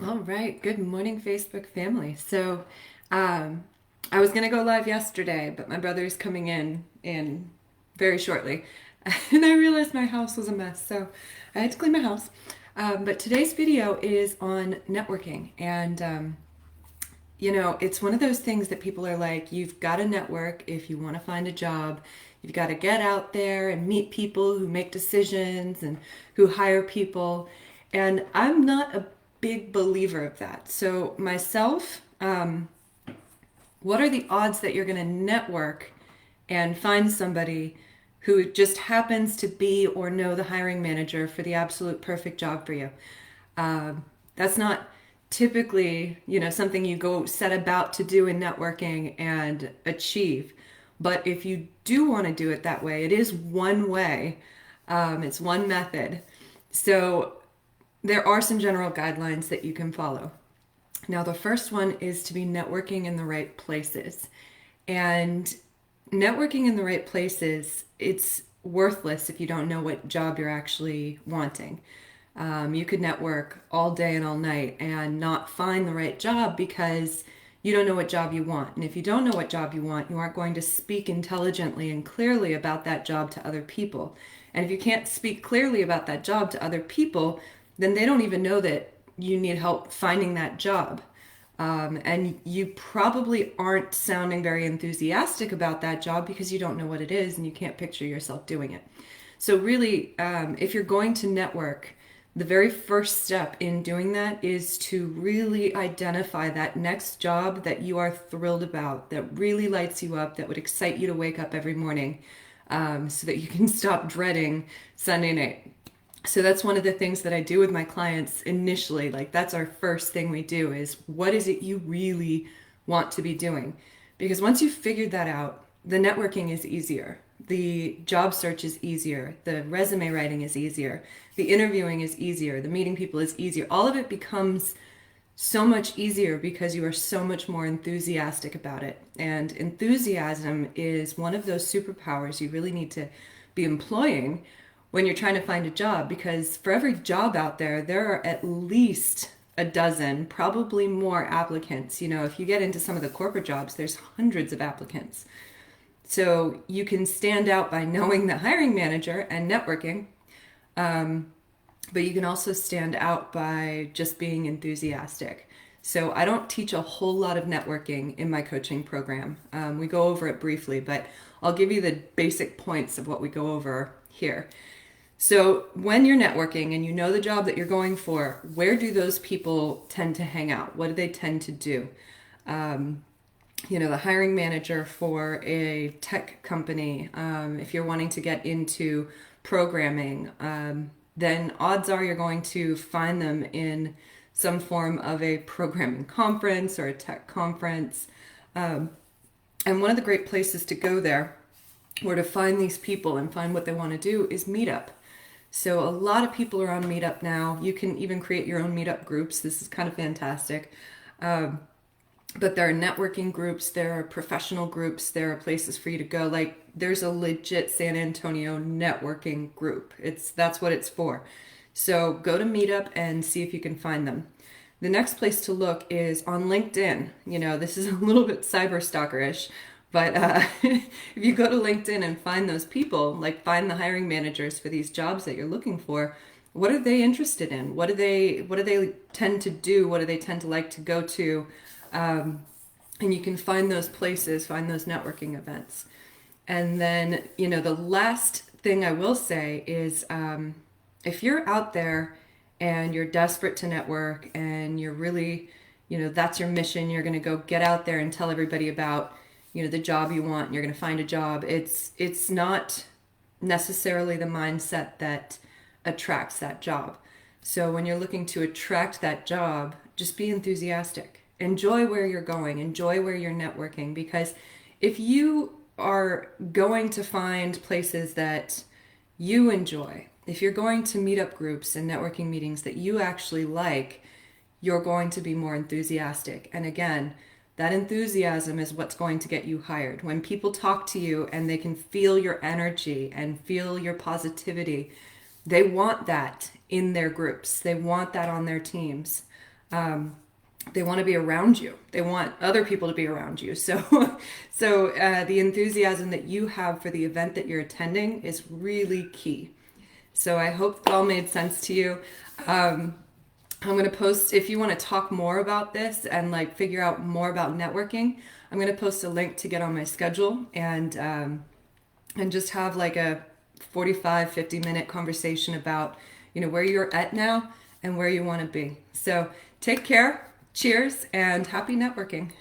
All right. Good morning, Facebook family. Um, I was gonna go live yesterday, but my brother's coming in very shortly, and I realized my house was a mess, so I had to clean my house. But today's video is on networking, and it's one of those things that people are like, you've got to network if you want to find a job. You've got to get out there and meet people who make decisions and who hire people. And I'm not a big believer of that. So, myself, what are the odds that you're going to network and find somebody who just happens to be or know the hiring manager for the absolute perfect job for you? That's not typically, something you go set about to do in networking and achieve. But if you do want to do it that way, it is one way. It's one method. So there are some general guidelines that you can follow. Now, the first one is to be networking in the right places. And networking in the right places, it's worthless if you don't know what job you're actually wanting. You could network all day and all night and not find the right job because you don't know what job you want. And if you don't know what job you want, you aren't going to speak intelligently and clearly about that job to other people. And if you can't speak clearly about that job to other people, then they don't even know that you need help finding that job. And you probably aren't sounding very enthusiastic about that job because you don't know what it is and you can't picture yourself doing it. So, really, if you're going to network, the very first step in doing that is to really identify that next job that you are thrilled about, that really lights you up, that would excite you to wake up every morning, so that you can stop dreading Sunday night. So that's one of the things that I do with my clients initially. Like, that's our first thing we do is, what is it you really want to be doing? Because once you've figured that out, the networking is easier. The job search is easier. The resume writing is easier. The interviewing is easier. The meeting people is easier. All of it becomes so much easier because you are so much more enthusiastic about it. And enthusiasm is one of those superpowers you really need to be employing when you're trying to find a job, because for every job out there, there are at least a dozen, probably more applicants. If you get into some of the corporate jobs, there's hundreds of applicants. So you can stand out by knowing the hiring manager and networking, but you can also stand out by just being enthusiastic. So I don't teach a whole lot of networking in my coaching program. We go over it briefly, but I'll give you the basic points of what we go over here. So when you're networking and you know the job that you're going for, where do those people tend to hang out? What do they tend to do? The hiring manager for a tech company, if you're wanting to get into programming, then odds are you're going to find them in some form of a programming conference or a tech conference. And one of the great places to go there or to find these people and find what they want to do is Meetup. So a lot of people are on Meetup now. You can even create your own Meetup groups. This is kind of fantastic. But there are networking groups, there are professional groups, there are places for you to go. Like, there's a legit San Antonio networking group. That's what it's for. So go to Meetup and see if you can find them. The next place to look is on LinkedIn. This is a little bit cyber stalkerish, but if you go to LinkedIn and find those people, like find the hiring managers for these jobs that you're looking for, what are they interested in? What do they tend to do? What do they tend to like to go to? And you can find those places, find those networking events. And then, the last thing I will say is, if you're out there and you're desperate to network and you're really, that's your mission, you're going to go get out there and tell everybody about, the job you want, and you're going to find a job. It's not necessarily the mindset that attracts that job. So when you're looking to attract that job, just be enthusiastic. Enjoy where you're going, enjoy where you're networking, because if you are going to find places that you enjoy, if you're going to meet up groups and networking meetings that you actually like, you're going to be more enthusiastic. And again, that enthusiasm is what's going to get you hired. When people talk to you and they can feel your energy and feel your positivity, they want that in their groups. They want that on their teams. They want to be around you. They want other people to be around you. So the enthusiasm that you have for the event that you're attending is really key. So I hope it all made sense to you. I'm going to post, if you want to talk more about this and like figure out more about networking, I'm going to post a link to get on my schedule and just have like a 45-50 minute conversation about, where you're at now and where you want to be. So take care, cheers, and happy networking.